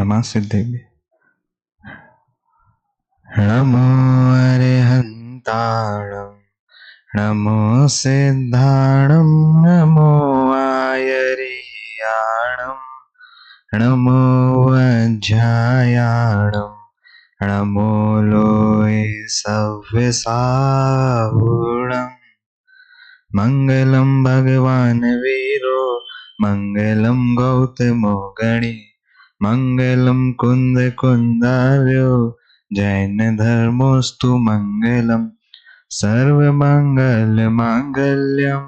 परमा सिद्धि भी। नमो अरिहंताणं नमो सिद्धाणं नमो आयर्याणं नमो वज्रायाणं नमो लोये सव्यसाहुणम्। मंगलम भगवान वीरो मंगलम गौतमो गणी मंगलम कुंद कुंदार्यो जैन धर्मोस्तु मंगलम सर्वमंगल मांगल्यम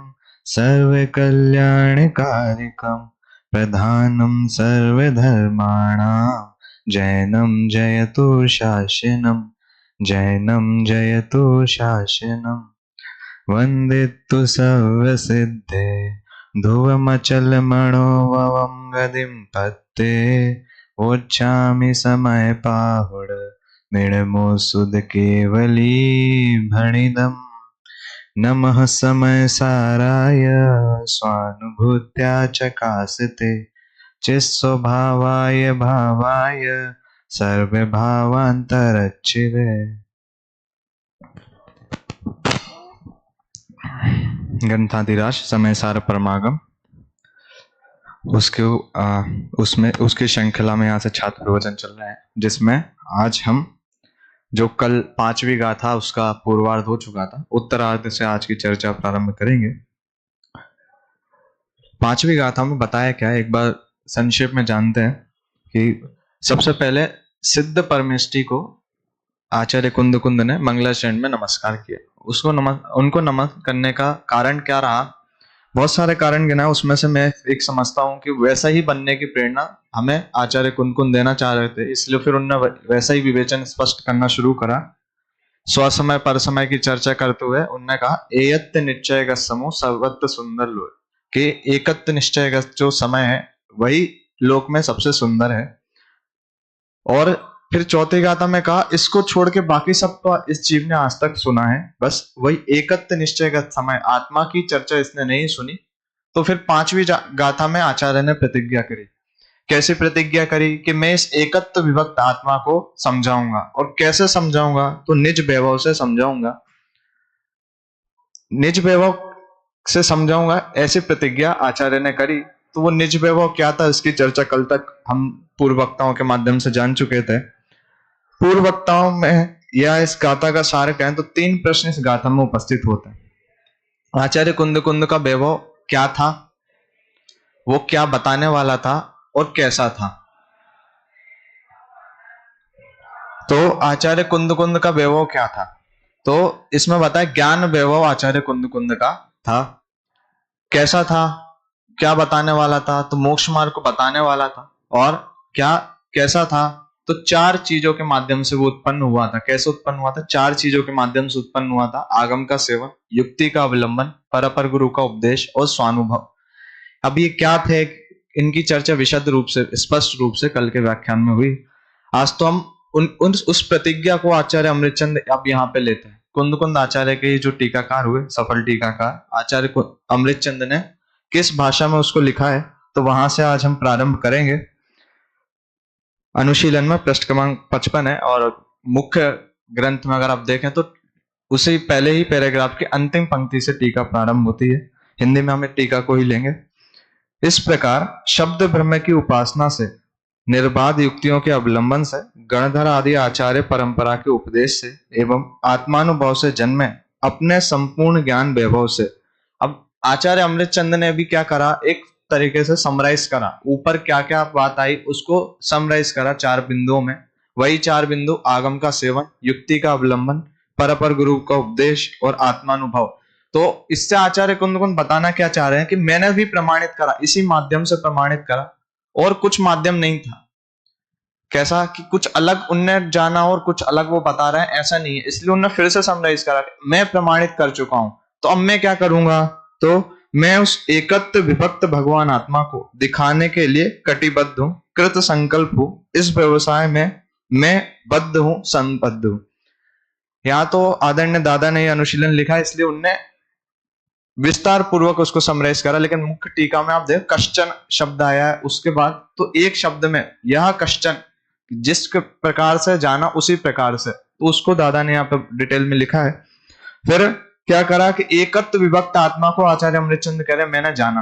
सर्वकल्याणकारिकम प्रधानम सर्वधर्माणां जैनम जयतु शासनम जैनम जयतु शासनम। वंदितु सर्वसिद्धे ध्रुवमचलमणोभवं गतिं पत्ते वोच्छामि समयपाहुड निर्मो सुध केवली भणिदम्। नमः समयसाराय स्वानुभूत्या चकासिते चित्स्वभावाय भावाय सर्वभावान्तरच्छिदे। ग्रंथाधिराज समय सार परमागम उसकी श्रृंखला में यहाँ से छात्र प्रवचन चल रहा है, जिसमें आज हम जो कल 5वीं गाथा उसका पूर्वार्ध हो चुका था, उत्तरार्ध से आज की चर्चा प्रारंभ करेंगे। 5वीं गाथा में बताया क्या है, एक बार संक्षेप में जानते हैं कि सबसे पहले सिद्ध परमेष्टि को आचार्य कुंद ने मंगलाचरण में नमस्कार किया। उनको नमस्कार करने का कारण क्या रहा, बहुत सारे कारण गिनाए, उसमें से मैं एक समझता हूँ कि वैसा ही बनने की प्रेरणा हमें आचार्य कुंद देना चाह रहे थे, इसलिए फिर उन्होंने वैसा ही विवेचन स्पष्ट करना शुरू करा। स्वसमय पर समय की चर्चा करते हुए उन्होंने कहा एयत्त निश्चय समूह सर्वत्र सुंदर लोक, कि एकत्व निश्चय जो समय है वही लोक में सबसे सुंदर है। और फिर चौथी गाथा में कहा इसको छोड़ के बाकी सब तो इस जीव ने आज तक सुना है, बस वही एकत्व निश्चयगत समय आत्मा की चर्चा इसने नहीं सुनी। तो फिर 5वीं गाथा में आचार्य ने प्रतिज्ञा करी। कैसे प्रतिज्ञा करी कि मैं इस एकत्व विभक्त आत्मा को समझाऊंगा, और कैसे समझाऊंगा, तो निज वैभव से समझाऊंगा, निज वैभव से समझाऊंगा, ऐसी प्रतिज्ञा आचार्य ने करी। तो वो निज वैभव क्या था, इसकी चर्चा कल तक हम पूर्व वक्ताओं के माध्यम से जान चुके थे। पूर्व वक्ताओं में या इस गाथा का सार कहें तो 3 प्रश्न इस गाथा में उपस्थित होते हैं। आचार्य कुंद का वैभव क्या था, वो क्या बताने वाला था और कैसा था। तो आचार्य कुंद का वैभव क्या था, तो इसमें बताया ज्ञान वैभव आचार्य कुंद का था। कैसा था, क्या बताने वाला था, तो मोक्ष मार्ग को बताने वाला था। और क्या कैसा था, तो 4 चीजों के माध्यम से वो उत्पन्न हुआ था। कैसे उत्पन्न हुआ था, 4 चीजों के माध्यम से उत्पन्न हुआ था। आगम का सेवन, युक्ति का अवलंबन, पर गुरु का उपदेश और स्वानुभव। अब ये क्या थे, इनकी चर्चा विशद रूप से स्पष्ट रूप से कल के व्याख्यान में हुई। आज तो हम उस प्रतिज्ञा को आचार्य अमृतचंद अब यहाँ पे लेते हैं। कुंद आचार्य के जो टीकाकार हुए, सफल टीकाकार आचार्य अमृतचंद ने किस भाषा में उसको लिखा है, तो वहां से आज हम प्रारंभ करेंगे। अनुशीलन में पृष्ठ क्रमांक 55 है, और मुख्य ग्रंथ में अगर आप देखें तो उसी पहले ही पैराग्राफ की अंतिम पंक्ति से टीका प्रारंभ होती है। हिंदी में हमें टीका को ही लेंगे। इस प्रकार शब्द ब्रह्म की उपासना से, निर्बाध युक्तियों के अवलंबन से, गणधर आदि आचार्य परंपरा के उपदेश से एवं आत्मानुभव से जन्मे अपने संपूर्ण ज्ञान वैभव से। अब आचार्य अमृतचंद ने भी क्या करा, एक तरीके से समराइज करा, ऊपर क्या क्या बात आई उसको समराइज करा 4 बिंदुओं में। वही 4 बिंदु आगम का सेवन, युक्ति का अवलंबन, पर गुरु का उपदेश और आत्मानुभव। तो इससे आचार्य कुंद बताना क्या चाह रहे हैं कि मैंने भी प्रमाणित करा, इसी माध्यम से प्रमाणित करा, और कुछ माध्यम नहीं था। कैसा कि कुछ अलग उनने जाना और कुछ अलग वो बता रहे हैं, ऐसा नहीं है। इसलिए उन्होंने फिर से समराइज करा, मैं प्रमाणित कर चुका हूं, तो अब मैं क्या करूंगा, तो मैं उस एकत्व विभक्त भगवान आत्मा को दिखाने के लिए कटिबद्ध हूं, कृत संकल्प हूं। इस व्यवसाय में मैं बद्ध हूं, संबद्ध हूं। यहाँ तो आदरणीय दादा ने अनुशीलन लिखा, इसलिए उनने विस्तार पूर्वक उसको समराइज करा। लेकिन मुख्य टीका में आप देखो कश्चन शब्द आया है उसके बाद, तो एक शब्द में यह कश्चन जिस प्रकार से जाना उसी प्रकार से, तो उसको दादा ने यहाँ पे डिटेल में लिखा है। फिर क्या करा कि एकत्व विभक्त आत्मा को आचार्य अमृतचंद कह रहे मैंने जाना,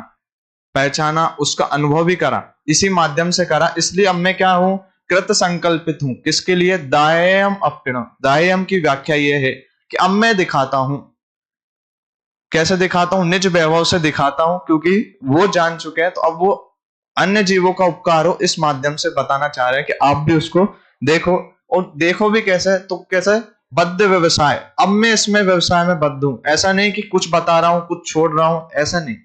पहचाना, उसका अनुभव भी करा, इसी माध्यम से करा, इसलिए अब मैं क्या हूं, कृत संकल्पित हूं। किसके लिए? दायम अप्पिणम। दायम की व्याख्या यह है कि अब मैं दिखाता हूं। कैसे दिखाता हूं? निज वैभव से दिखाता हूं, क्योंकि वो जान चुके हैं, तो अब वो अन्य जीवों का उपकार हो इस माध्यम से बताना चाह रहे हैं कि आप भी उसको देखो। और देखो भी कैसे? तो कैसे? बद्ध व्यवसाय। अब मैं इसमें व्यवसाय में बद्ध हूं। ऐसा नहीं कि कुछ बता रहा हूं कुछ छोड़ रहा हूं, ऐसा नहीं।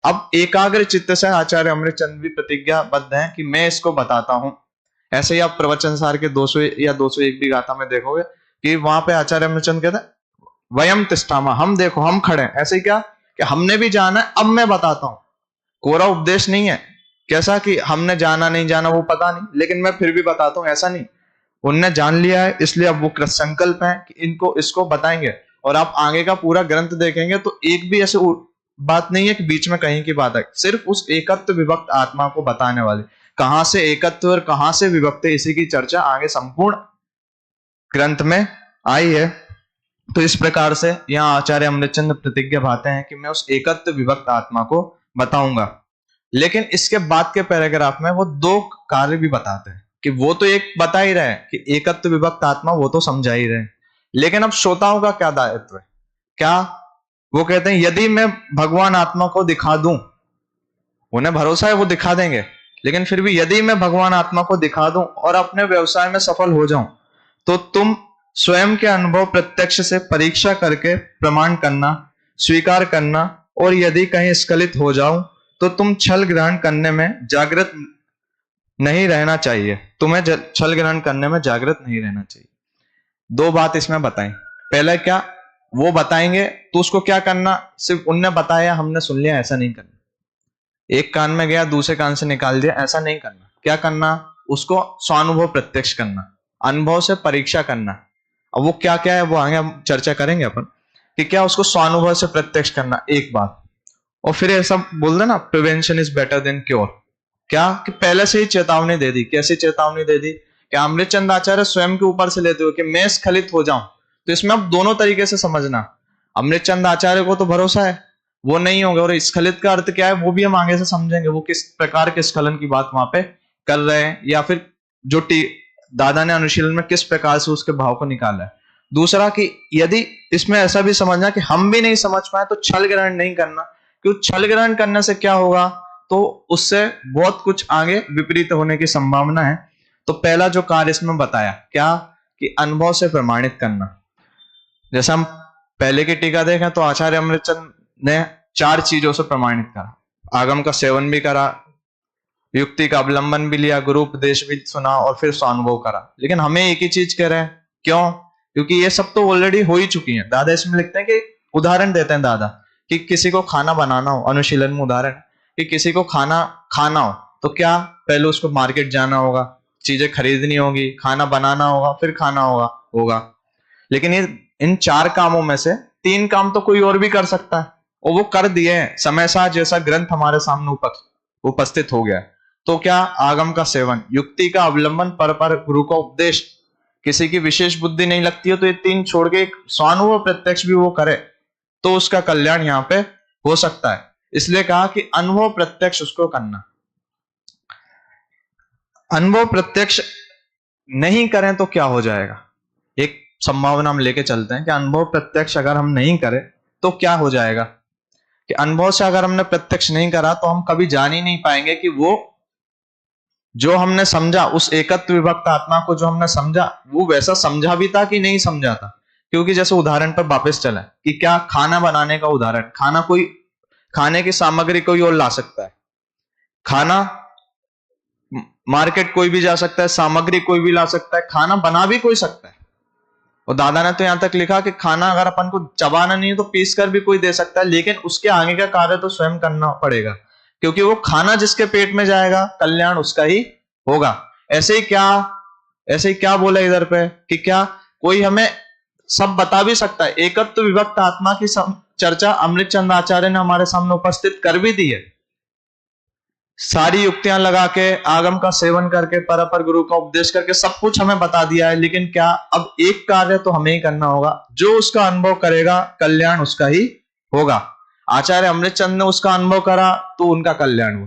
अब एकाग्र चित्त से आचार्य अमृतचंद भी प्रतिज्ञाबद्ध हैं कि मैं इसको बताता हूं। ऐसे ही आप प्रवचन सार के 200 या 201 भी गाथा में देखोगे कि वहां पे आचार्य अमृतचंद कहते हैं वयम तिष्ठामा, हम देखो हम खड़े हैं। ऐसे ही क्या कि हमने भी जाना है, अब मैं बताता हूं। कोरा उपदेश नहीं है। कैसा कि हमने जाना नहीं जाना वो पता नहीं, लेकिन मैं फिर भी बताता हूं, ऐसा नहीं। उनने जान लिया है, इसलिए अब वो कृत संकल्प है कि इनको इसको बताएंगे। और आप आगे का पूरा ग्रंथ देखेंगे तो एक भी ऐसे बात नहीं है कि बीच में कहीं की बात है, सिर्फ उस एकत्व विभक्त आत्मा को बताने वाले। कहां से एकत्व और कहां से विभक्त है, इसी की चर्चा आगे संपूर्ण ग्रंथ में आई है। तो इस प्रकार से यहाँ आचार्य अमृतचंद प्रतिज्ञा भाते हैं कि मैं उस एकत्व विभक्त आत्मा को बताऊंगा। लेकिन इसके बाद के पैराग्राफ में वो दो कार्य भी बताते हैं कि वो तो एक बता ही रहे कि एकत्व विभक्त आत्मा, वो तो समझा ही रहे, लेकिन अब श्रोताओं का क्या दायित्व है? क्या वो कहते हैं यदि मैं भगवान आत्मा को दिखा दूं, उन्हें भरोसा है वो दिखा देंगे, लेकिन फिर भी यदि मैं भगवान आत्मा को दिखा दूं और अपने व्यवसाय में सफल हो जाऊं, तो तुम स्वयं के अनुभव प्रत्यक्ष से परीक्षा करके प्रमाण करना, स्वीकार करना, और यदि कहीं स्खलित हो जाऊं तो तुम छल ग्रहण करने में जागृत नहीं रहना चाहिए। तुम्हें छल ग्रहण करने में जागृत नहीं रहना चाहिए। दो बात इसमें बताएं। पहले क्या वो बताएंगे तो उसको क्या करना? सिर्फ उनने बताया हमने सुन लिया, ऐसा नहीं करना। एक कान में गया दूसरे कान से निकाल दिया, ऐसा नहीं करना। क्या करना? उसको स्वानुभव प्रत्यक्ष करना, अनुभव से परीक्षा करना। अब वो क्या क्या है वो आगे हम चर्चा करेंगे अपन कि क्या उसको स्वानुभव से प्रत्यक्ष करना, एक बात। और फिर ऐसा बोल देना prevention is better than cure. क्या कि पहले से ही चेतावनी दे दी। कैसी चेतावनी दे दी? कि अमृतचंद आचार्य स्वयं के ऊपर से लेते हुए कि मैं स्खलित हो जाऊं। तो इसमें अब दोनों तरीके से समझना। अमृतचंद आचार्य को तो भरोसा है वो नहीं होगा, और स्खलित का अर्थ क्या है वो भी हम आगे से समझेंगे। वो किस प्रकार के स्खलन की बात वहां पे कर रहे हैं, या फिर जो दादा ने अनुशीलन में किस प्रकार से उसके भाव को निकाला है। दूसरा कि यदि इसमें ऐसा भी समझना कि हम भी नहीं समझ पाए तो छल ग्रहण नहीं करना, क्योंकि छल ग्रहण करने से क्या होगा, तो उससे बहुत कुछ आगे विपरीत होने की संभावना है। तो पहला जो कार्य इसमें बताया क्या कि अनुभव से प्रमाणित करना। जैसे हम पहले की टीका देखें तो आचार्य अमृतचंद ने 4 चीजों से प्रमाणित करा। आगम का सेवन भी करा, युक्ति का अवलंबन भी लिया, गुरु उपदेश भी सुना, और फिर स्वानुभव करा। लेकिन हमें एक ही चीज कह रहे हैं, क्यों? क्योंकि ये सब तो ऑलरेडी हो ही चुकी है। दादा इसमें लिखते हैं कि उदाहरण देते हैं दादा कि किसी को खाना बनाना हो, अनुशीलन में उदाहरण कि किसी को खाना खाना हो तो क्या पहले उसको मार्केट जाना होगा, चीजें खरीदनी होगी, खाना बनाना होगा, फिर खाना होगा। लेकिन ये इन 4 कामों में से 3 काम तो कोई और भी कर सकता है, और वो कर दिए हैं। समय साथ जैसा ग्रंथ हमारे सामने उपस्थित हो गया है। तो क्या? आगम का सेवन, युक्ति का अवलंबन, पर गुरु का उपदेश। किसी की विशेष बुद्धि नहीं लगती है तो ये 3 छोड़ के एक स्वानुभव प्रत्यक्ष भी वो करे तो उसका कल्याण यहाँ पे हो सकता है। इसलिए कहा कि अनुभव प्रत्यक्ष उसको करना। अनुभव प्रत्यक्ष नहीं करें तो क्या हो जाएगा? एक संभावना हम लेके चलते हैं कि अनुभव प्रत्यक्ष अगर हम नहीं करें तो क्या हो जाएगा, कि अनुभव से अगर हमने प्रत्यक्ष नहीं करा तो हम कभी जान ही नहीं पाएंगे कि वो जो हमने समझा, उस एकत्व विभक्त आत्मा को जो हमने समझा, वो वैसा समझा भी था कि नहीं समझा था। क्योंकि जैसे उदाहरण पर वापस चला कि क्या खाना बनाने का उदाहरण, खाने की सामग्री कोई और ला सकता है, खाना मार्केट कोई भी जा सकता है, सामग्री कोई भी ला सकता है, खाना बना भी कोई सकता है। और दादा ने तो यहां तक लिखा कि खाना अगर अपन को चबाना नहीं है तो पीस कर भी कोई दे सकता है, लेकिन उसके आगे का कार्य तो स्वयं करना पड़ेगा, क्योंकि वो खाना जिसके पेट में जाएगा कल्याण उसका ही होगा। ऐसे ही क्या बोला इधर पे कि क्या कोई हमें सब बता भी सकता है। एकत्व विभक्त आत्मा की चर्चा अमृतचंद आचार्य ने हमारे सामने उपस्थित कर भी दी है। सारी युक्तियां लगा के, आगम का सेवन करके, पर गुरु का उपदेश करके सब कुछ हमें बता दिया है, लेकिन क्या अब एक कार्य तो हमें ही करना होगा। जो उसका अनुभव करेगा कल्याण उसका ही होगा। आचार्य अमृतचंद ने उसका अनुभव करा तो उनका कल्याण हुआ।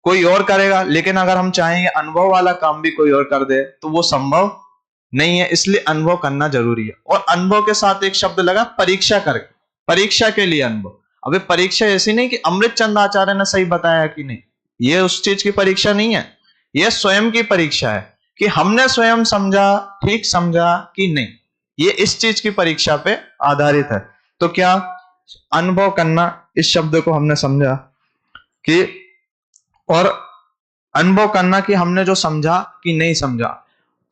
कोई और करेगा, लेकिन अगर हम चाहेंगे अनुभव वाला काम भी कोई और कर दे तो वो संभव नहीं है। इसलिए अनुभव करना जरूरी है। और अनुभव के साथ एक शब्द लगा, परीक्षा करके, परीक्षा के लिए अनुभव। अबे परीक्षा ऐसी नहीं कि अमृतचंद आचार्य ने सही बताया कि नहीं, ये उस चीज की परीक्षा नहीं है, ये स्वयं की परीक्षा है कि हमने स्वयं समझा, ठीक समझा कि नहीं। ये इस चीज की परीक्षा पे आधारित है। तो क्या अनुभव करना, इस शब्द को हमने समझा कि, और अनुभव करना कि हमने जो समझा कि नहीं समझा।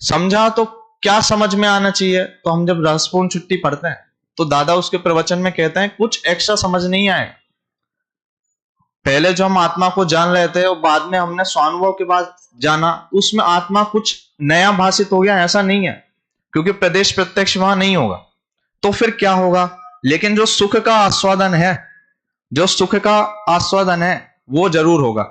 समझा तो क्या समझ में आना चाहिए, तो हम जब रहस्यपूर्ण छुट्टी पढ़ते हैं तो दादा उसके प्रवचन में कहते हैं कुछ एक्स्ट्रा समझ नहीं आएगा। पहले जो हम आत्मा को जान रहे थे और बाद में हमने स्वानुभव के बाद जाना, उसमें आत्मा कुछ नया भाषित हो गया, ऐसा नहीं है, क्योंकि प्रदेश प्रत्यक्ष वहां नहीं होगा। तो फिर क्या होगा, लेकिन जो सुख का आस्वादन है, जो सुख का आस्वादन है वो जरूर होगा।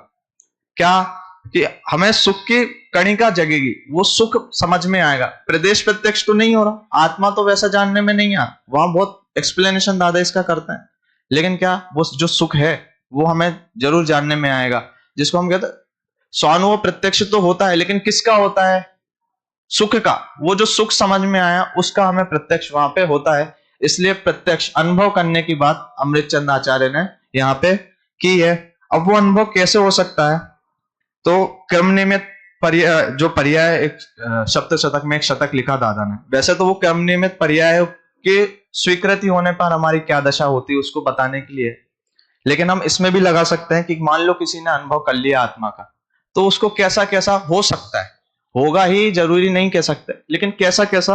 क्या कि हमें सुख की कणिका जगेगी, वो सुख समझ में आएगा। प्रदेश प्रत्यक्ष तो नहीं हो रहा, आत्मा तो वैसा जानने में नहीं आ, वहां बहुत एक्सप्लेनेशन दादा इसका करते हैं, लेकिन क्या वो जो सुख है वो हमें जरूर जानने में आएगा, जिसको हम कहते हैं स्वानुभव प्रत्यक्ष तो होता है, लेकिन किसका होता है, सुख का। वो जो सुख समझ में आया उसका हमें प्रत्यक्ष वहां पे होता है। इसलिए प्रत्यक्ष अनुभव करने की बात अमृतचंद आचार्य ने यहाँ पे की है। अब वो अनुभव कैसे हो सकता है, तो क्रम नियमित पर्याय, जो पर्याय एक सप्त शतक में एक शतक लिखा दादा ने, वैसे तो वो क्रम नियमित पर्याय के स्वीकृति होने पर हमारी क्या दशा होती है उसको बताने के लिए, लेकिन हम इसमें भी लगा सकते हैं कि मान लो किसी ने अनुभव कर लिया आत्मा का, तो उसको कैसा कैसा हो सकता है, होगा ही जरूरी नहीं कह सकते, लेकिन कैसा कैसा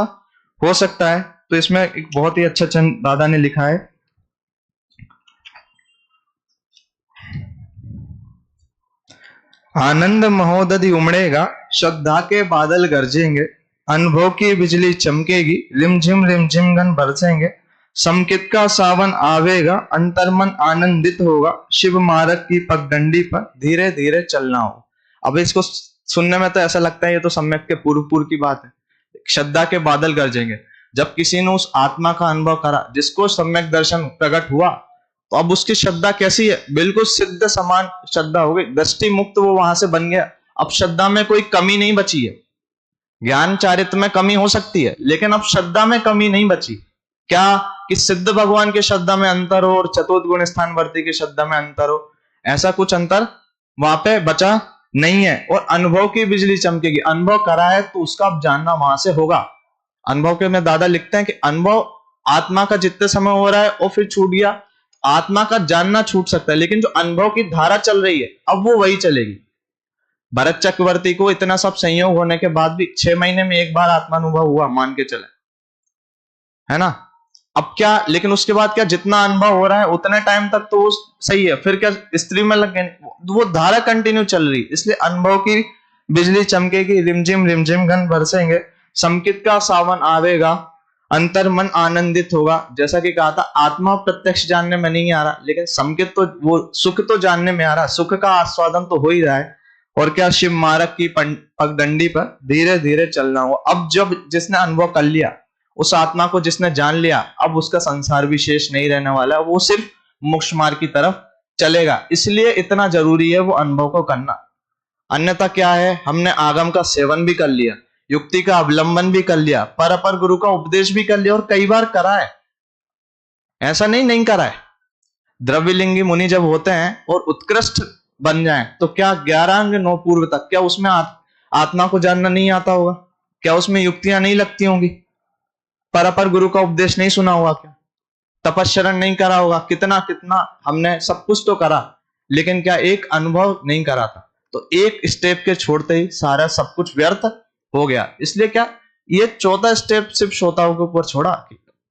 हो सकता है। तो इसमें एक बहुत ही अच्छा चंद दादा ने लिखा है, आनंद महोदधि उमड़ेगा, श्रद्धा के बादल गरजेंगे, अनुभव की बिजली चमकेगी, रिमझिम गन बरसेंगे, समकित का सावन आवेगा, अंतर्मन आनंदित होगा, शिव मार्ग की पगडंडी पर धीरे धीरे चलना हो। अब इसको सुनने में तो ऐसा लगता है ये तो सम्यक के पूर्व की बात है। श्रद्धा के बादल गरजेंगे, जब किसी ने उस आत्मा का अनुभव करा, जिसको सम्यक दर्शन प्रकट हुआ, तो अब उसकी श्रद्धा कैसी है, बिल्कुल सिद्ध समान श्रद्धा हो गई, दृष्टि मुक्त वो वहां से बन गया। अब श्रद्धा में कोई कमी नहीं बची है। ज्ञान चारित्र में कमी हो सकती है, लेकिन अब श्रद्धा में कमी नहीं बची। क्या कि सिद्ध भगवान की श्रद्धा में अंतर हो और चतुर्गुण स्थानवर्ती की श्रद्धा में अंतर हो, ऐसा कुछ अंतर वहां पे बचा नहीं है। और अनुभव की बिजली चमकेगी, अनुभव करा है तो उसका अब जानना वहां से होगा। अनुभव के में दादा लिखते हैं कि अनुभव आत्मा का जितने समय हो रहा है और फिर छूट गया, आत्मा का जानना छूट सकता है, लेकिन जो अनुभव की धारा चल रही है अब वो वही चलेगी। भरत चक्रवर्ती को इतना सब संयोग होने के बाद भी 6 महीने में एक बार आत्मानुभव हुआ, मान के चले, है ना। अब क्या, लेकिन उसके बाद क्या, जितना अनुभव हो रहा है उतने टाइम तक तो वो सही है, फिर क्या स्त्री में लग गए, वो धारा कंटिन्यू चल रही। इसलिए अनुभव की बिजली चमकेगी, रिमझिम गन बरसेंगे, समकित का सावन आवेगा, अंतर मन आनंदित होगा। जैसा कि कहा था, आत्मा प्रत्यक्ष जानने में नहीं आ रहा, लेकिन समकित तो, वो सुख तो जानने में आ रहा, सुख का आस्वादन तो हो ही रहा है। और क्या, शिव मार्ग की पगडंडी पर धीरे धीरे चलना हो। अब जब जिसने अनुभव कर लिया, उस आत्मा को जिसने जान लिया, अब उसका संसार भी शेष नहीं रहने वाला, वो सिर्फ मोक्ष मार्ग की तरफ चलेगा। इसलिए इतना जरूरी है वो अनुभव को करना। अन्यथा क्या है, हमने आगम का सेवन भी कर लिया, युक्ति का अवलंबन भी कर लिया, पर गुरु का उपदेश भी कर लिया, और कई बार करा है, ऐसा नहीं करा है। द्रव्यलिंगी मुनि जब होते हैं और उत्कृष्ट बन जाएं, तो क्या 11 अंग 9 पूर्व तक, क्या उसमें आत्मा को जानना नहीं आता होगा? क्या उसमें युक्तियां नहीं लगती होंगी? पर गुरु का उपदेश नहीं सुना होगा? क्या तपस्चरण नहीं करा होगा? कितना कितना हमने सब कुछ तो करा, लेकिन क्या एक अनुभव नहीं करा था। तो एक स्टेप के छोड़ते ही सारा सब कुछ व्यर्थ हो गया। इसलिए क्या, ये चौथा स्टेप सिर्फ श्रोताओं के ऊपर छोड़ा।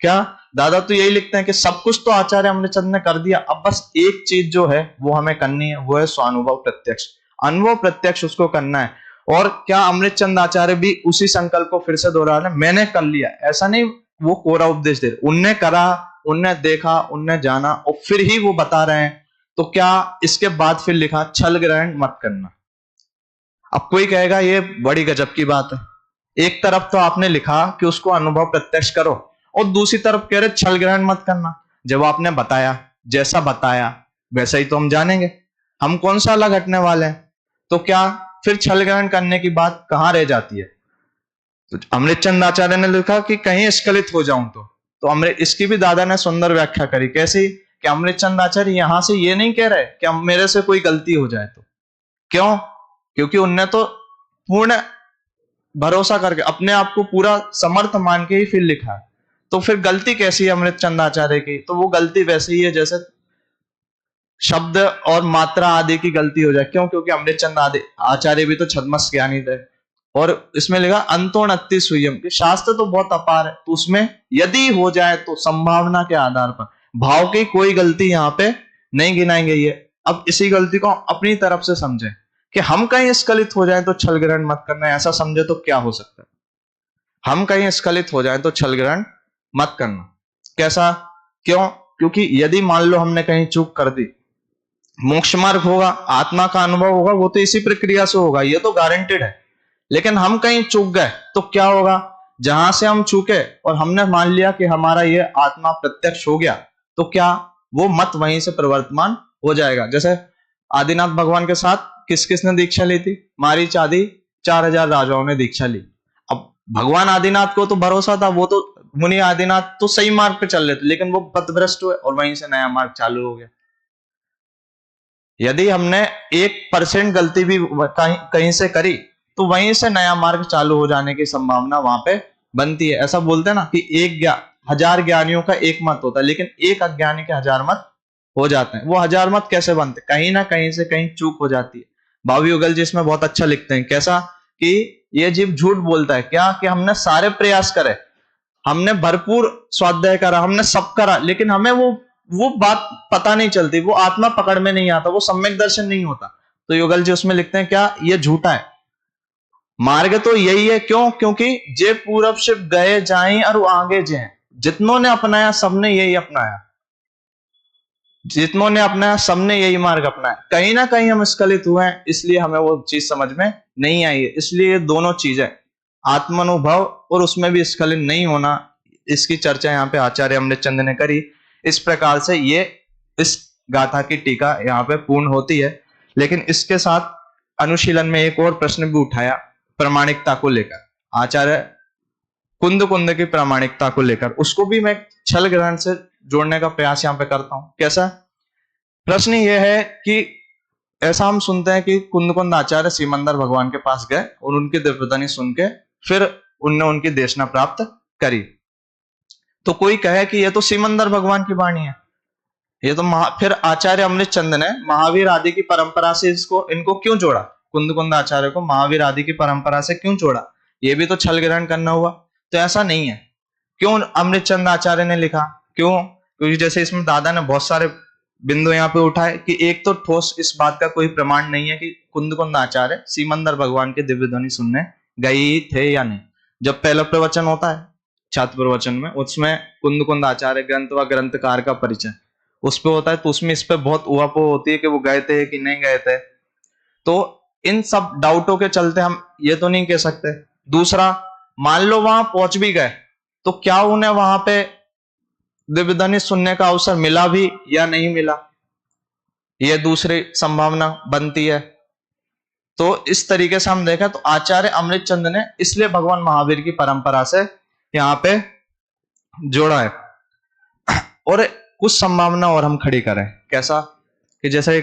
क्या दादा तो यही लिखते हैं कि सब कुछ तो आचार्य अमृतचंद ने कर दिया, अब बस एक चीज जो है वो हमें करनी है, वो है स्वानुभव प्रत्यक्ष। अनुभव प्रत्यक्ष उसको करना है। और क्या अमृतचंद आचार्य भी उसी संकल्प को फिर से दोहरा रहे हैं, मैंने कर लिया, ऐसा नहीं वो कोरा उपदेश दे रहे, उनने करा, उनने देखा, उनने जाना, और फिर ही वो बता रहे हैं तो क्या इसके बाद फिर लिखा छल ग्रहण मत करना। अब कोई कहेगा ये बड़ी गजब की बात है, एक तरफ तो आपने लिखा कि उसको अनुभव प्रत्यक्ष करो और दूसरी तरफ कह रहे छल ग्रहण मत करना। जब आपने बताया, जैसा बताया वैसा ही तो हम जानेंगे, हम कौन सा अलग हटने वाले हैं। तो क्या फिर छल ग्रहण करने की बात कहां रह जाती है। तो अमृतचंद आचार्य ने लिखा कि कहीं स्खलित हो जाऊं तो अमृत, इसकी भी दादा ने सुंदर व्याख्या करी। कैसी कि अमृतचंद आचार्य यहां से ये नहीं कह रहे कि मेरे से कोई गलती हो जाए तो। क्यों? क्योंकि उनने तो पूर्ण भरोसा करके अपने आप को पूरा समर्थ मान के ही फिर लिखा है। तो फिर गलती कैसी है अमृतचंद आचार्य की? तो वो गलती वैसे ही है जैसे शब्द और मात्रा आदि की गलती हो जाए। क्यों? क्योंकि अमृतचंद आदि आचार्य भी तो छद्मस ज्ञानी थे। और इसमें लिखा अंतोणत्ति सुयम कि शास्त्र तो बहुत अपार है, तो उसमें यदि हो जाए तो संभावना के आधार पर भाव की कोई गलती यहाँ पे नहीं गिनाएंगे ये। अब इसी गलती को अपनी तरफ से समझें कि हम कहीं स्खलित हो जाए तो छल ग्रहण मत करना, ऐसा समझे तो क्या हो सकता है। हम कहीं स्खलित हो जाए तो छल ग्रहण मत करना। कैसा? क्यों? क्योंकि यदि मान लो हमने कहीं चूक कर दी, मोक्ष मार्ग होगा, आत्मा का अनुभव होगा, वो तो इसी प्रक्रिया से होगा, ये तो गारंटेड है। लेकिन हम कहीं चूक गए तो क्या होगा? जहां से हम चूके और हमने मान लिया कि हमारा ये आत्मा प्रत्यक्ष हो गया, तो क्या वो मत वहीं से प्रवर्तमान हो जाएगा। जैसे आदिनाथ भगवान के साथ किस किसने दीक्षा ली थी? मारीच आदि 4000 राजाओं ने दीक्षा ली। अब भगवान आदिनाथ को तो भरोसा था, वो तो मुनि आदिनाथ तो सही मार्ग पे चल रहे थे, लेकिन वो पथभ्रष्ट हुए और वहीं से नया मार्ग चालू हो गया। यदि हमने 1% गलती भी कहीं से करी तो वहीं से नया मार्ग चालू हो जाने की संभावना वहां पे बनती है। ऐसा बोलते हैं ना कि 1000 ज्ञानियों का एक मत होता है, लेकिन एक अज्ञानी के 1000 मत हो जाते हैं। वो 1000 मत कैसे बनते? कहीं ना कहीं से कहीं चूक हो जाती है। भावी युगल जी इसमें बहुत अच्छा लिखते हैं। कैसा? कि ये जीव झूठ बोलता है क्या? कि हमने सारे प्रयास करे, हमने भरपूर स्वाध्याय करा, हमने सब करा, लेकिन हमें वो बात पता नहीं चलती, वो आत्मा पकड़ में नहीं आता, वो सम्यक दर्शन नहीं होता। तो युगल जी उसमें लिखते हैं क्या? ये झूठा है, मार्ग तो यही है। क्यों? क्योंकि जे पूरब से गए जाएं और आगे जाएं, जितनों ने अपनाया सबने यही अपनाया, जितनों ने अपनाया सबने यही मार्ग अपनाया। कहीं ना कहीं हम स्खलित हुए हैं, इसलिए हमें वो चीज समझ में नहीं आई है। इसलिए दोनों चीजें, आत्मानुभव और उसमें भी स्खलित नहीं होना, इसकी चर्चा यहाँ पे आचार्य अमृतचंद ने करी। इस प्रकार से ये इस गाथा की टीका यहाँ पे पूर्ण होती है। लेकिन इसके साथ अनुशीलन में एक और प्रश्न भी उठाया प्रामाणिकता को लेकर, आचार्य कुंद कुंद की प्रामाणिकता को लेकर, उसको भी मैं छल ग्रहण से जोड़ने का प्रयास यहाँ पे करता हूं। कैसा? प्रश्न यह है कि ऐसा हम सुनते हैं कि कुंद कुंद आचार्य सिमंदर भगवान के पास गए और उनकी दिव्यवाणी सुन के फिर उनने उनकी देशना प्राप्त करी। तो कोई कहे कि यह तो सिमंदर भगवान की वाणी है, ये तो फिर आचार्य अमृतचंद ने महावीर आदि की परंपरा से इनको क्यों जोड़ा? कुंद कुंद आचार्य को महावीर आदि की परंपरा से क्यों जोड़ा? ये भी तो छल ग्रहण करना हुआ। तो ऐसा नहीं है। क्यों अमृतचंद आचार्य ने लिखा? क्यों? क्योंकि जैसे इसमें दादा ने बहुत सारे बिंदु यहाँ पे उठाए कि एक तो ठोस इस बात का कोई प्रमाण नहीं है कि कुंद कुंद आचार्य सिमंदर भगवान के दिव्य ध्वनि सुनने गए थे या नहीं। जब पहला प्रवचन होता है छात्र प्रवचन में, उसमें कुंद कुंद आचार्य ग्रंथ व ग्रंथकार का परिचय उस पे होता है, तो उसमें इस पे बहुत उहापोह होती है कि वो गए थे कि नहीं गए थे। तो इन सब डाउटों के चलते हम ये तो नहीं कह सकते। दूसरा, मान लो वहां पहुंच भी गए तो क्या उन्हें वहां पे दिव्यध्वनि सुनने का अवसर मिला भी या नहीं मिला, यह दूसरी संभावना बनती है। तो इस तरीके से हम देखें तो आचार्य अमृतचंद ने इसलिए भगवान महावीर की परंपरा से यहां पे जोड़ा है। और कुछ संभावना और हम खड़ी करें। कैसा? कि जैसे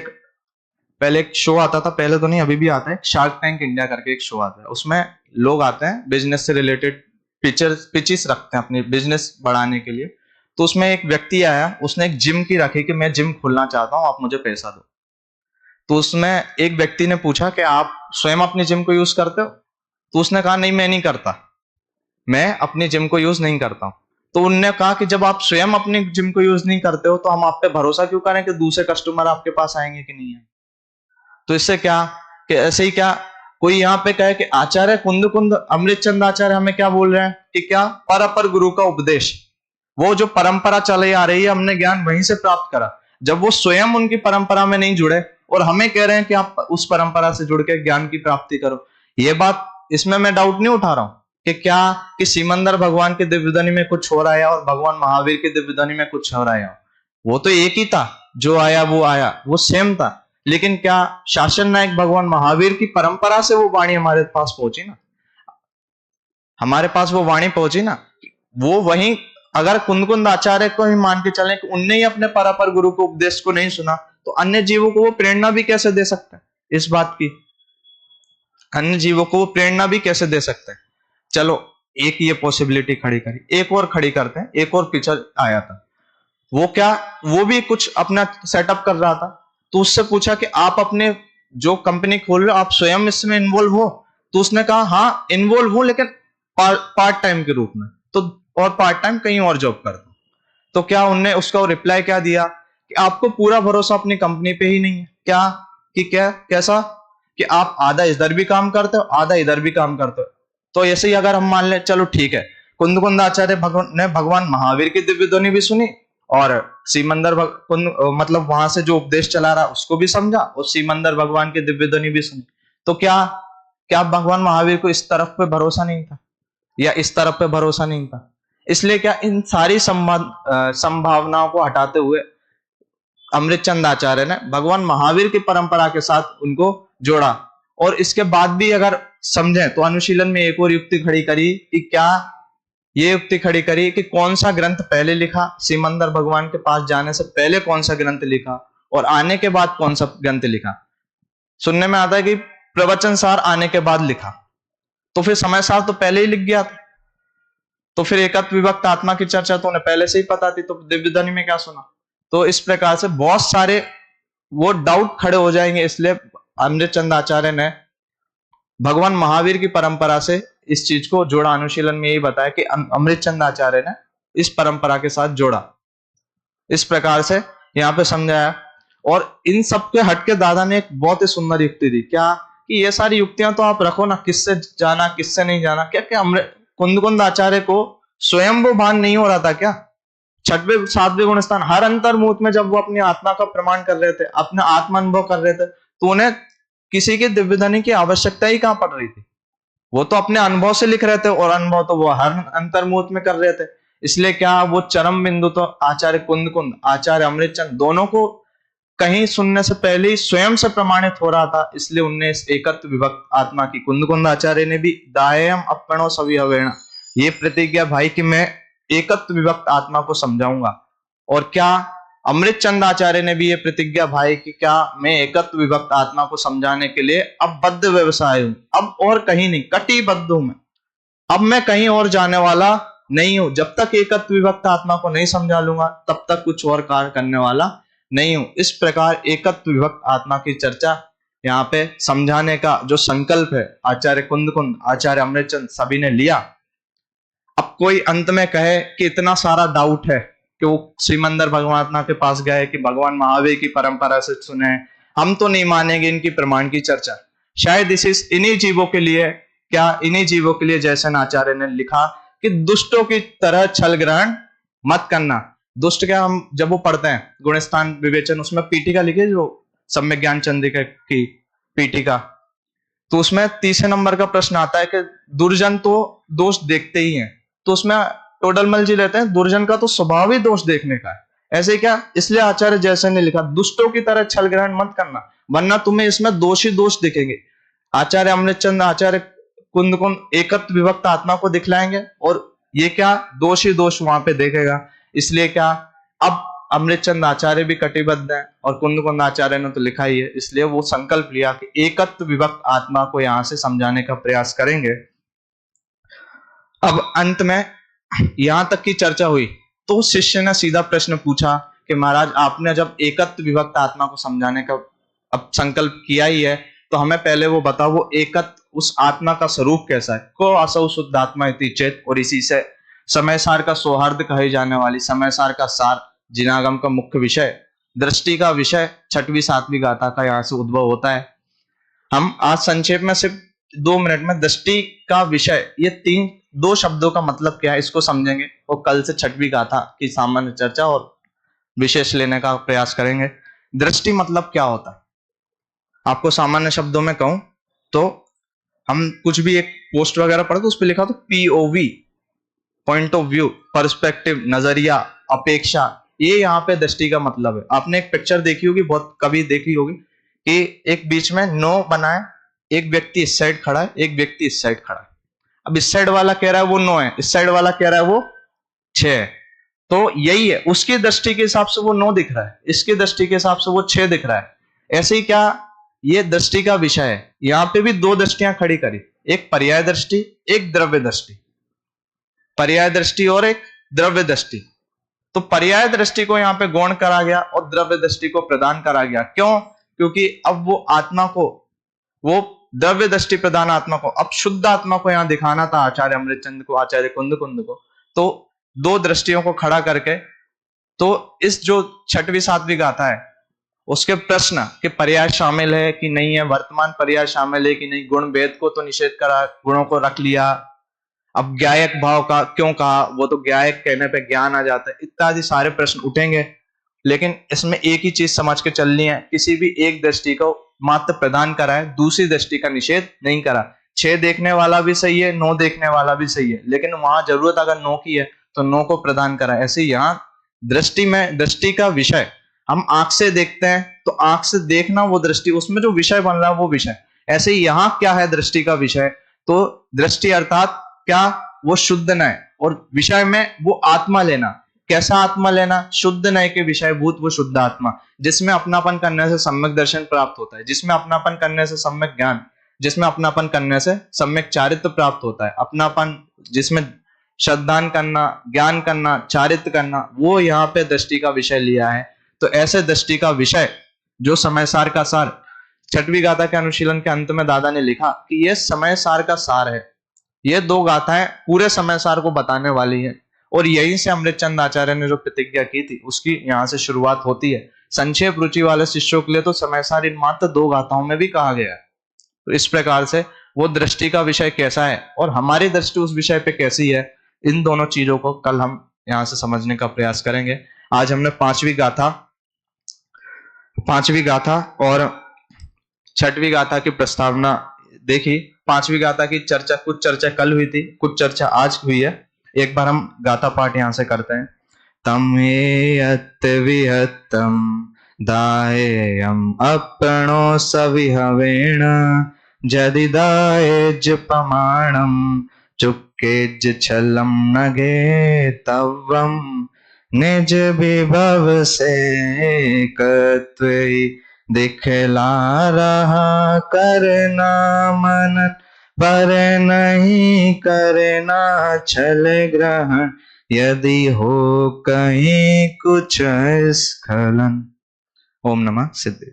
पहले एक शो आता था, पहले तो नहीं अभी भी आता है, शार्क टैंक इंडिया करके एक शो आता है। उसमें लोग आते हैं बिजनेस से रिलेटेड पिचेस रखते हैं अपनी बिजनेस बढ़ाने के लिए। तो उसमें एक व्यक्ति आया, उसने एक जिम की रखी कि मैं जिम खोलना चाहता हूं, आप मुझे पैसा दो। तो उसमें एक व्यक्ति ने पूछा कि आप स्वयं अपनी जिम को यूज करते हो? तो उसने कहा नहीं, मैं नहीं करता, मैं अपनी जिम को यूज नहीं करता हूं। तो उनने कहा कि जब आप स्वयं अपनी जिम को यूज नहीं करते हो तो हम आप पे भरोसा क्यों करें कि दूसरे कस्टमर आपके पास आएंगे कि नहीं है। तो इससे क्या कि ऐसे ही क्या कोई यहाँ पे कहे कि आचार्य कुंद कुंद अमृतचंद आचार्य हमें क्या बोल रहे हैं कि क्या पर गुरु का उपदेश, वो जो परंपरा चली आ रही है हमने ज्ञान वहीं से प्राप्त करा। जब वो स्वयं उनकी परंपरा में नहीं जुड़े और हमें कह रहे हैं कि आप उस परंपरा से जुड़ के ज्ञान की प्राप्ति करो। ये बात, इसमें मैं डाउट नहीं उठा रहा हूं कि क्या कि सिमंदर भगवान के दिव्यध्वनि में कुछ हो रहा है और भगवान महावीर के दिव्यध्वनि में कुछ हो रहा है। वो तो एक ही था, जो आया वो सेम था। लेकिन क्या शासन नायक भगवान महावीर की परंपरा से वो वाणी हमारे पास पहुंची ना, हमारे पास वो वाणी पहुंची ना। वो वहीं, अगर कुंदकुंद आचार्य को ही मान के चलें कि उनने ही अपने परापर गुरु को उपदेश को नहीं सुना, तो अन्य जीवों को वो प्रेरणा भी कैसे दे सकते हैं इस बात की? अन्य जीवों को वो प्रेरणा भी कैसे दे सकते हैं? चलो एक ये पॉसिबिलिटी खड़ी करी, एक और खड़ी करते हैं। एक और पिक्चर आया था, वो क्या, वो भी कुछ अपना सेटअप कर रहा था। तो उससे पूछा कि आप अपने जो कंपनी खोल रहे हो, आप स्वयं इसमें इन्वॉल्व हो? तो उसने कहा हाँ इन्वॉल्व हूं, लेकिन पार्ट टाइम के रूप में, तो और पार्ट टाइम कहीं और जॉब करता हूं। तो क्या उनने उसका रिप्लाई क्या दिया कि आपको पूरा भरोसा अपनी कंपनी पे ही नहीं है क्या? कि क्या, कैसा कि आप आधा इधर भी काम करते हो, आधा इधर भी काम करते हो। तो ऐसे ही अगर हम मान ले, चलो ठीक है, कुंदकुंद आचार्य ने भगवान महावीर की दिव्य ध्वनि भी सुनी और सिमंदर मतलब वहां से जो उपदेश चला रहा उसको भी समझा और सिमंदर भगवान की दिव्य ध्वनि भी सुनी। तो क्या क्या भगवान महावीर को इस तरफ पे भरोसा नहीं था या इस तरफ पे भरोसा नहीं था? इसलिए क्या इन सारी संभावनाओं को हटाते हुए अमृतचंद आचार्य ने भगवान महावीर की परंपरा के साथ उनको जोड़ा। और इसके बाद भी अगर समझें तो अनुशीलन में एक और युक्ति खड़ी करी कि क्या, ये युक्ति खड़ी करी कि कौन सा ग्रंथ पहले लिखा, सिमंदर भगवान के पास जाने से पहले कौन सा ग्रंथ लिखा और आने के बाद कौन सा ग्रंथ लिखा। सुनने में आता है कि प्रवचन सार आने के बाद लिखा, तो फिर समय सार तो पहले ही लिख गया था। तो फिर एकत्व विभक्त आत्मा की चर्चा तो उन्हें पहले से ही पता थी, तो दिव्यध्वनि में क्या सुना? तो इस प्रकार से बहुत सारे वो डाउट खड़े हो जाएंगे। इसलिए अमृतचंद आचार्य ने भगवान महावीर की परंपरा से इस चीज को जोड़ा। अनुशीलन में यही बताया कि अमृतचंद आचार्य ने इस परंपरा के साथ जोड़ा। इस प्रकार से यहाँ पे समझाया। और इन सब के हटके दादा ने एक बहुत ही सुंदर युक्ति दी, क्या कि ये सारी युक्तियां तो आप रखो ना, किससे जाना किससे नहीं जाना। क्या क्या कुंदकुंद आचार्य को स्वयं वो भान नहीं हो रहा था क्या? छठवें सातवें गुण स्थान हर अंतर्मुहूर्त में जब वो अपनी आत्मा का प्रमाण कर रहे थे, अपना आत्मा अनुभव कर रहे थे, तो उन्हें किसी की दिव्यध्वनि की आवश्यकता ही कहां पड़ रही थी? वो तो अपने अनुभव से लिख रहे थे और अनुभव तो वो हर अंतर्मुहूर्त में कर रहे थे। इसलिए क्या वो चरम बिंदु तो आचार्य कुंदकुंद, आचार्य अमृतचंद दोनों को कहीं सुनने से पहले ही स्वयं से प्रमाणित हो रहा था। इसलिए उनने इस एकत्व विभक्त आत्मा की, कुंदकुंद आचार्य ने भी दायम अपनो सभी अवेणा, ये प्रतिज्ञा भाई कि मैं एकत्व विभक्त आत्मा को समझाऊंगा। और क्या अमृतचंद आचार्य ने भी ये प्रतिज्ञा भाई कि क्या मैं एकत्व विभक्त आत्मा को समझाने के लिए अब बद्ध व्यवसाय हूं, अब और कहीं नहीं, कटिबद्ध हूं मैं, अब मैं कहीं और जाने वाला नहीं हूं। जब तक एकत्व विभक्त आत्मा को नहीं समझा लूंगा तब तक कुछ और कार्य करने वाला नहीं हूं। इस प्रकार एकत्व विभक्त आत्मा की चर्चा यहाँ पे समझाने का जो संकल्प है आचार्य कुंदकुंद, आचार्य अमृतचंद सभी ने लिया। अब कोई अंत में कहे कि इतना सारा डाउट है कि वो श्रीमंदर भगवान के पास गए कि भगवान महावीर की परंपरा से सुने, हम तो नहीं मानेंगे इनकी प्रमाण की चर्चा। शायद इन्हीं जीवों के लिए, क्या इन्हीं जीवों के लिए जैसे आचार्य ने लिखा कि दुष्टों की तरह छल ग्रहण मत करना। दुष्ट क्या, हम जब वो पढ़ते हैं गुणस्थान विवेचन, उसमें पीठिका लिखी जो सम्यक ज्ञान चंद्रिका की पीठिका, तो उसमें तीसरे नंबर का प्रश्न आता है कि दुर्जन तो दोष देखते ही हैं। तो उसमें टोडरमल जी रहते हैं दुर्जन का तो स्वभाव ही दोष देखने का है। ऐसे क्या, इसलिए आचार्य जैसे ने लिखा दुष्टों की तरह छल ग्रहण मत करना, वरना तुम्हें इसमें दोष ही दोष दिखेंगे। आचार्य अमृतचंद, आचार्य कुंदकुंद एकत्व विभक्त आत्मा को दिखलाएंगे और ये क्या दोष ही दोष वहां पे देखेगा। इसलिए क्या, अब अमृतचंद आचार्य भी कटिबद्ध है और कुंदकुंद आचार्य ने तो लिखा ही है। इसलिए वो संकल्प लिया कि एकत्व विभक्त आत्मा को यहां से समझाने का प्रयास करेंगे। अब अंत में यहां तक की चर्चा हुई तो शिष्य ने सीधा प्रश्न पूछा कि महाराज आपने जब एकत्व विभक्त आत्मा को समझाने का अब संकल्प किया ही है, तो हमें पहले वो बताओ वो एकत्व उस आत्मा का स्वरूप कैसा है। को असौ शुद्ध आत्मा इति चेत, और इसी से समय सार का सौहार्द कही जाने वाली समय सार का सार, जिनागम का मुख्य विषय, दृष्टि का विषय, छठवीं सातवीं गाथा का यहाँ से उद्भव होता है। हम आज संक्षेप में सिर्फ 2 मिनट में दृष्टि का विषय, ये दो शब्दों का मतलब क्या है इसको समझेंगे, और कल से छठवीं गाथा की सामान्य चर्चा और विशेष लेने का प्रयास करेंगे। दृष्टि मतलब क्या होता है, आपको सामान्य शब्दों में कहूं तो हम कुछ भी एक पोस्ट वगैरह पढ़े तो उस पर लिखा तो POV, point of view, perspective, नजरिया, अपेक्षा, ये यहाँ पे दृष्टि का मतलब है। आपने एक पिक्चर देखी होगी, बहुत कभी देखी होगी कि एक बीच में नो बना है, एक व्यक्ति इस साइड खड़ा है, एक व्यक्ति इस साइड खड़ा है। अब इस साइड वाला कह रहा है वो 9 है, इस साइड वाला कह रहा है वो 6 है, तो यही है, उसकी दृष्टि के हिसाब से वो 9 दिख रहा है, इसकी दृष्टि के हिसाब से वो 6 दिख रहा है। ऐसे ही क्या, ये दृष्टि का विषय है। यहां पे भी दो दृष्टियां खड़ी करी, एक पर्याय दृष्टि, एक द्रव्य दृष्टि, पर्याय दृष्टि और एक द्रव्य दृष्टि। तो पर्याय दृष्टि को यहां पे गौण करा गया और द्रव्य दृष्टि को प्रदान करा गया। क्यों? क्योंकि अब वो आत्मा को, वो द्रव्य दृष्टि प्रदान आत्मा को, अब शुद्ध आत्मा को यहां दिखाना था आचार्य अमृतचंद को, आचार्य कुंद को। तो दो दृष्टियों को खड़ा करके, तो इस जो छठवीं सातवीं गाथा है उसके प्रश्न कि पर्याय शामिल है कि नहीं है, वर्तमान पर्याय शामिल है कि नहीं, गुण भेद को तो निषेध करा, गुणों को रख लिया, अब ज्ञायक भाव का क्यों कहा, वो तो ज्ञायक कहने पे ज्ञान आ जाता है, इत्यादि सारे प्रश्न उठेंगे। लेकिन इसमें एक ही चीज समझ के चलनी है, किसी भी एक दृष्टि को मात्र प्रदान करा है, दूसरी दृष्टि का निषेध नहीं करा। 6 देखने वाला भी सही है, 9 देखने वाला भी सही है, लेकिन वहां जरूरत अगर 9 की है तो 9 को प्रदान करा। ऐसे यहाँ दृष्टि में, दृष्टि का विषय, हम आंख से देखते हैं तो आंख से देखना वो दृष्टि, उसमें जो विषय बन रहा है वो विषय। ऐसे ही यहाँ क्या है दृष्टि का विषय, तो दृष्टि अर्थात क्या, वो शुद्ध नय, और विषय में वो आत्मा लेना। कैसा आत्मा लेना? शुद्ध नय के विषय भूत वो शुद्ध आत्मा, जिसमें अपनापन करने से सम्यक दर्शन प्राप्त होता है, जिसमें अपनापन करने से सम्यक ज्ञान, जिसमें अपनापन करने से सम्यक चारित्र प्राप्त होता है। अपनापन जिसमें श्रद्धान करना, ज्ञान करना, चारित्र करना, वो यहाँ पे दृष्टि का विषय लिया है। तो ऐसे दृष्टि का विषय जो समय सार का सार, छठवीं गाथा के अनुशीलन के अंत में दादा ने लिखा कि यह समय सार का सार है। ये 2 गाथाएं पूरे समय सार को बताने वाली है, और यहीं से अमृतचंद आचार्य ने जो प्रतिज्ञा की थी उसकी यहां से शुरुआत होती है। संक्षेप रुचि वाले शिष्यों के लिए तो समय सार इन मात्र 2 गाथाओं में भी कहा गया है। तो इस प्रकार से वो दृष्टि का विषय कैसा है और हमारी दृष्टि उस विषय पे कैसी है, इन दोनों चीजों को कल हम यहां से समझने का प्रयास करेंगे। आज हमने पांचवी गाथा और छठवीं गाथा की प्रस्तावना देखी। पांचवी गाथा की चर्चा, कुछ चर्चा कल हुई थी, कुछ चर्चा आज हुई है। एक बार हम गाथा पाठ यहां से करते हैं। तम अत विहतम दायम अपनो सविहवेण जदिदाय पमाणम चुक्के छलम नगे तवम निज विभव से कत्वई दिखला रहा करना मनन, पर नहीं करना छल ग्रहण, यदि हो कहीं कुछ स्खलन। ओम नमः सिद्धि।